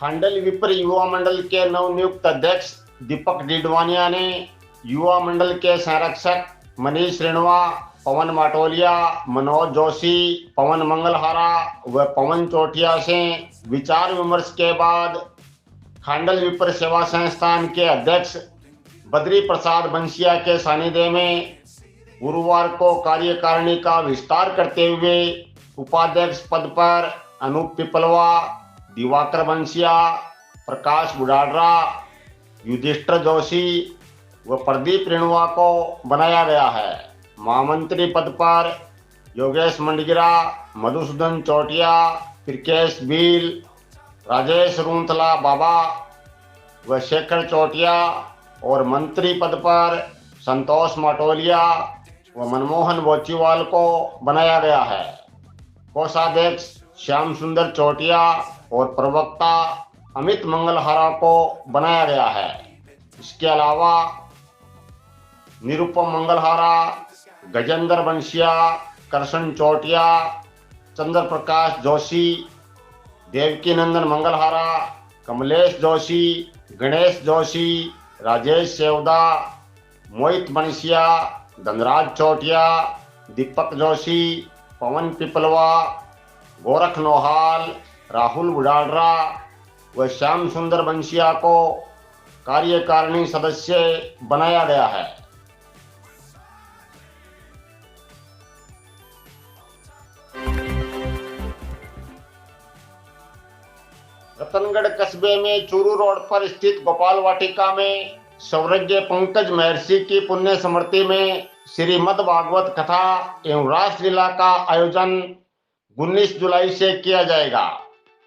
खांडल विप्र युवा मंडल के नवनियुक्त अध्यक्ष दीपक डिडवानिया ने युवा मंडल के संरक्षक मनीष रेणुआ, पवन माटोलिया, मनोज जोशी, पवन मंगलहारा व पवन चोटिया से विचार विमर्श के बाद खांडल विप्र सेवा संस्थान के अध्यक्ष बद्री प्रसाद बंसिया के सानिध्य में गुरुवार को कार्यकारिणी का विस्तार करते हुए उपाध्यक्ष पद पर अनूप पिपलवा, दिवाकर बंसिया, प्रकाश बुडाडरा, युधिष्ठिर जोशी व प्रदीप रेणुआ को बनाया गया है। महामंत्री पद पर योगेश मंडगिरा, मधुसूदन चौटिया, प्रकेश बील, राजेश रूंथला बाबा व शेखर चौटिया और मंत्री पद पर संतोष माटोलिया व मनमोहन बोचीवाल को बनाया गया है। कोषाध्यक्ष श्याम सुंदर चौटिया और प्रवक्ता अमित मंगलहारा को बनाया गया है। इसके अलावा निरुपम मंगलहारा, गजेंद्र बंसिया, कृष्ण चौटिया, चंद्र प्रकाश जोशी, देवकी नंदन मंगलहारा, कमलेश जोशी, गणेश जोशी, राजेश सेवदा, मोहित बंसिया, धनराज चौटिया, दीपक जोशी, पवन पिपलवा, गोरख नोहाल, राहुल बुडाडरा व श्याम सुंदर बंसिया को कार्यकारिणी सदस्य बनाया गया है। रतनगढ़ कस्बे में चूरू रोड पर स्थित गोपाल वाटिका में स्वर्गीय पंकज महर्षि की पुण्य स्मृति में श्रीमद् भागवत कथा एवं रासलीला का आयोजन 19 जुलाई से किया जाएगा।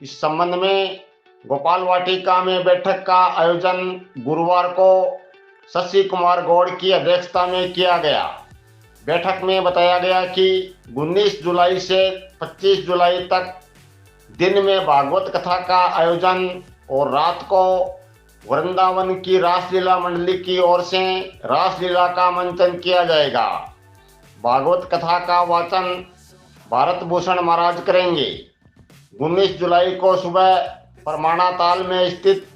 इस संबंध में गोपाल वाटिका में बैठक का आयोजन गुरुवार को शशि कुमार गौड़ की अध्यक्षता में किया गया। बैठक में बताया गया कि 19 जुलाई से 25 जुलाई तक दिन में भागवत कथा का आयोजन और रात को वृंदावन की रासलीला मंडली की ओर से रासलीला का मंचन किया जाएगा। भागवत कथा का वाचन भारत भूषण महाराज करेंगे। 19 जुलाई को सुबह परमाणा ताल में स्थित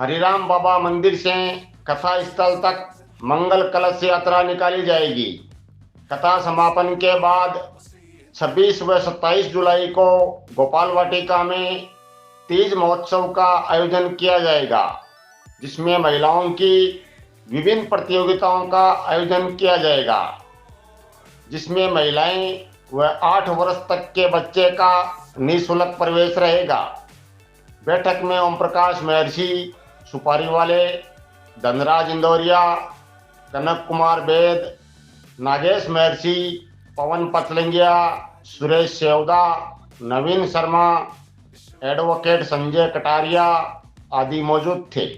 हरिराम बाबा मंदिर से कथा स्थल तक मंगल कलश यात्रा निकाली जाएगी। कथा समापन के बाद 26 व 27 जुलाई को गोपाल वाटिका में तीज महोत्सव का आयोजन किया जाएगा, जिसमें महिलाओं की विभिन्न प्रतियोगिताओं का आयोजन किया जाएगा, जिसमें महिलाएं व 8 वर्ष तक के बच्चे का निःशुल्क प्रवेश रहेगा। बैठक में ओम प्रकाश महर्षि सुपारी वाले, धनराज इंदौरिया, कनक कुमार वेद, नागेश महर्षि, पवन पतलंगिया, सुरेश सेवदा, नवीन शर्मा, एडवोकेट संजय कटारिया आदि मौजूद थे।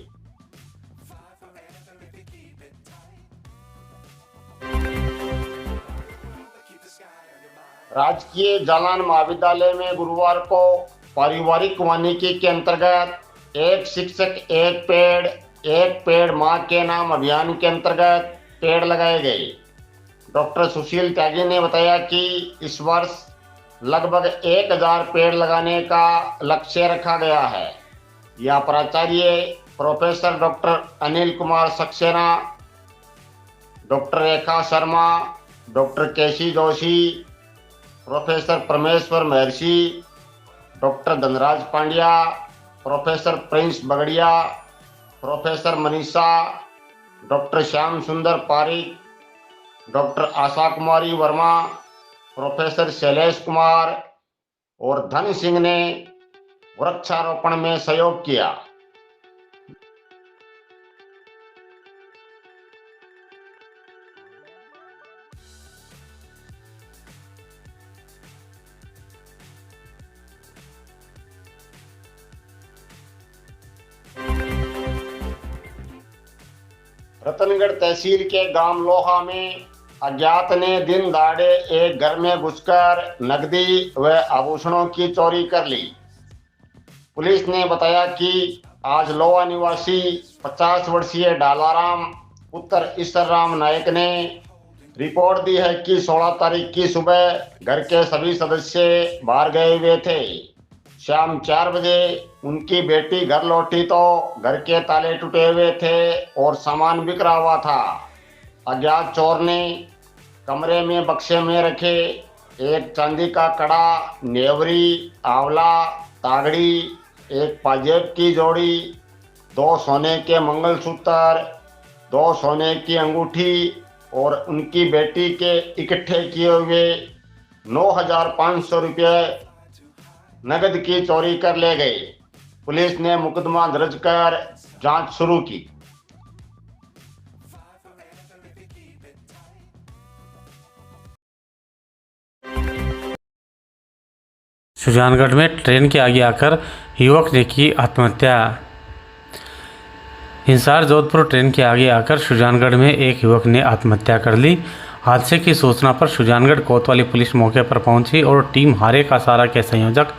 राजकीय जालान महाविद्यालय में गुरुवार को पारिवारिक वानिकी के अंतर्गत एक शिक्षक एक पेड़ मां के नाम अभियान के अंतर्गत पेड़ लगाए गए। डॉक्टर सुशील त्यागी ने बताया कि इस वर्ष लगभग 1000 पेड़ लगाने का लक्ष्य रखा गया है। यह प्राचार्य professor doctor Anil Kumar Saxena, doctor Rekha Sharma, doctor K C Joshi, professor Parmeshwar Maharshi, doctor Dhanraj Pandya, professor Prince Bagadia, professor Manisha, doctor Shyam Sundar Pareek, doctor Asha Kumari Verma, professor Shailesh Kumar और धन सिंह ने वृक्षारोपण में सहयोग किया। रतनगढ़ तहसील के गांव लोहा में अज्ञात ने दिन दहाड़े एक घर में घुसकर नकदी व आभूषणों की चोरी कर ली। पुलिस ने बताया कि आज लोहा निवासी 50 वर्षीय डालाराम पुत्र ईश्वरराम नायक ने रिपोर्ट दी है कि 16 तारीख की सुबह घर के सभी सदस्य बाहर गए हुए थे। शाम 4 बजे उनकी बेटी घर लौटी तो घर के ताले टूटे हुए थे और सामान बिखरा हुआ था। अज्ञात चोर ने कमरे में बक्से में रखे एक चांदी का कड़ा, नेवरी, आंवला, तागड़ी, एक पाजेब की जोड़ी, 2 सोने के मंगलसूत्र, 2 सोने की अंगूठी और उनकी बेटी के इकट्ठे किए हुए 9,500 रुपये नगद की चोरी कर ले गए। पुलिस ने मुकदमा दर्ज कर जांच शुरू की। सुजानगढ़ में ट्रेन के आगे आकर युवक ने की आत्महत्या। हिसार जोधपुर ट्रेन के आगे आकर सुजानगढ़ में एक युवक ने आत्महत्या कर ली। हादसे की सूचना पर सुजानगढ़ कोतवाली पुलिस मौके पर पहुंची और टीम हारे का सारा के संयोजक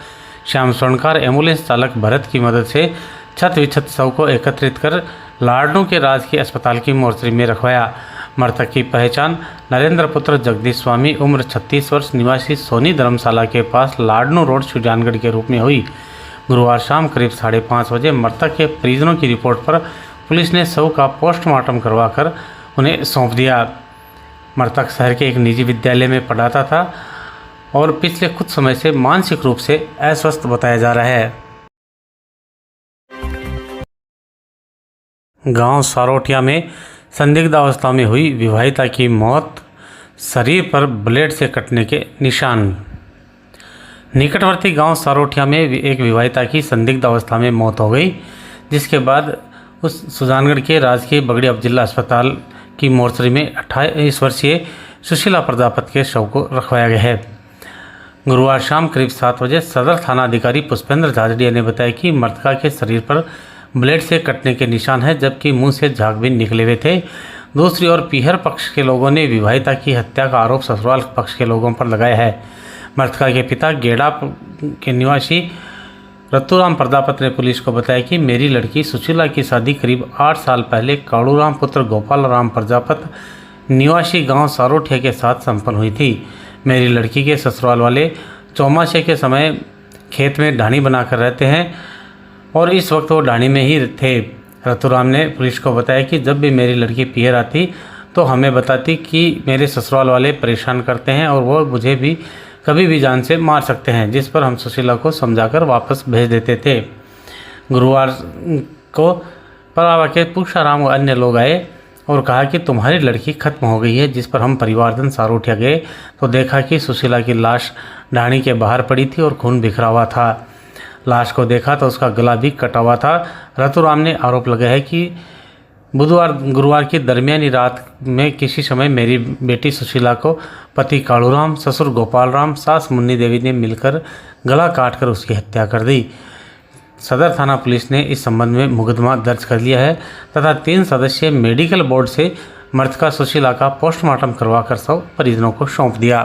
श्याम स्वर्णकार, एम्बुलेंस चालक भरत की मदद से छत विक्षत शव को एकत्रित कर लाडनू के राजकीय अस्पताल की मोर्चरी में रखवाया। मृतक की पहचान नरेंद्र पुत्र जगदीश स्वामी, उम्र 36 वर्ष, निवासी सोनी धर्मशाला के पास लाडनू रोड सुजानगढ़ के रूप में हुई। गुरुवार शाम करीब 5:30 बजे मृतक के परिजनों की रिपोर्ट पर पुलिस ने शव का पोस्टमार्टम करवाकर उन्हें सौंप दिया। मृतक शहर के एक निजी विद्यालय में पढ़ाता था और पिछले कुछ समय से मानसिक रूप से अस्वस्थ बताया जा रहा है। गांव सारोटिया में संदिग्ध अवस्था में हुई विवाहिता की मौत, शरीर पर ब्लेड से कटने के निशान। निकटवर्ती गांव सारोटिया में एक विवाहिता की संदिग्ध अवस्था में मौत हो गई, जिसके बाद उस सुजानगढ़ के राजकीय बगड़ी अब जिला अस्पताल की मोर्चरी में 28 वर्षीय सुशीला प्रजापति के शव को रखवाया गया है। गुरुवार शाम करीब 7 बजे सदर थाना अधिकारी पुष्पेंद्र झाजड़िया ने बताया कि मृतका के शरीर पर ब्लेड से कटने के निशान है, जबकि मुंह से झाग भी निकले हुए थे। दूसरी ओर पीहर पक्ष के लोगों ने विवाहिता की हत्या का आरोप ससुराल पक्ष के लोगों पर लगाया है। मृतका के पिता गेड़ा के निवासी रतुराम प्रजापति ने पुलिस को बताया कि मेरी लड़की सुशीला की शादी करीब 8 साल पहले काड़ूराम पुत्र गोपाल राम प्रजापति निवासी गांव सारोठिया के साथ संपन्न हुई थी। मेरी लड़की के ससुराल वाले चौमासे के समय खेत में ढाणी बनाकर रहते हैं और इस वक्त वो ढाणी में ही थे। रतुराम ने पुलिस को बताया कि जब भी मेरी लड़की पीहर आती तो हमें बताती कि मेरे ससुराल वाले परेशान करते हैं और वो मुझे भी कभी भी जान से मार सकते हैं, जिस पर हम सुशीला को समझाकर वापस भेज देते थे। गुरुवार को परावा के पूषाराम और अन्य लोग आए और कहा कि तुम्हारी लड़की खत्म हो गई है, जिस पर हम परिवारजन सारोठिया गए तो देखा कि सुशीला की लाश ढाणी के बाहर पड़ी थी और खून बिखरा हुआ था। लाश को देखा तो उसका गला भी कटा हुआ था। रतुराम ने आरोप लगाया है कि गुरुवार की दरमियानी रात में किसी समय मेरी बेटी सुशीला को पति काड़ूराम, ससुर गोपाल राम, सास मुन्नी देवी ने मिलकर गला काटकर उसकी हत्या कर दी। सदर थाना पुलिस ने इस संबंध में मुकदमा दर्ज कर लिया है तथा 3 सदस्यीय मेडिकल बोर्ड से मृतका सुशीला का पोस्टमार्टम करवाकर शव परिजनों को सौंप दिया।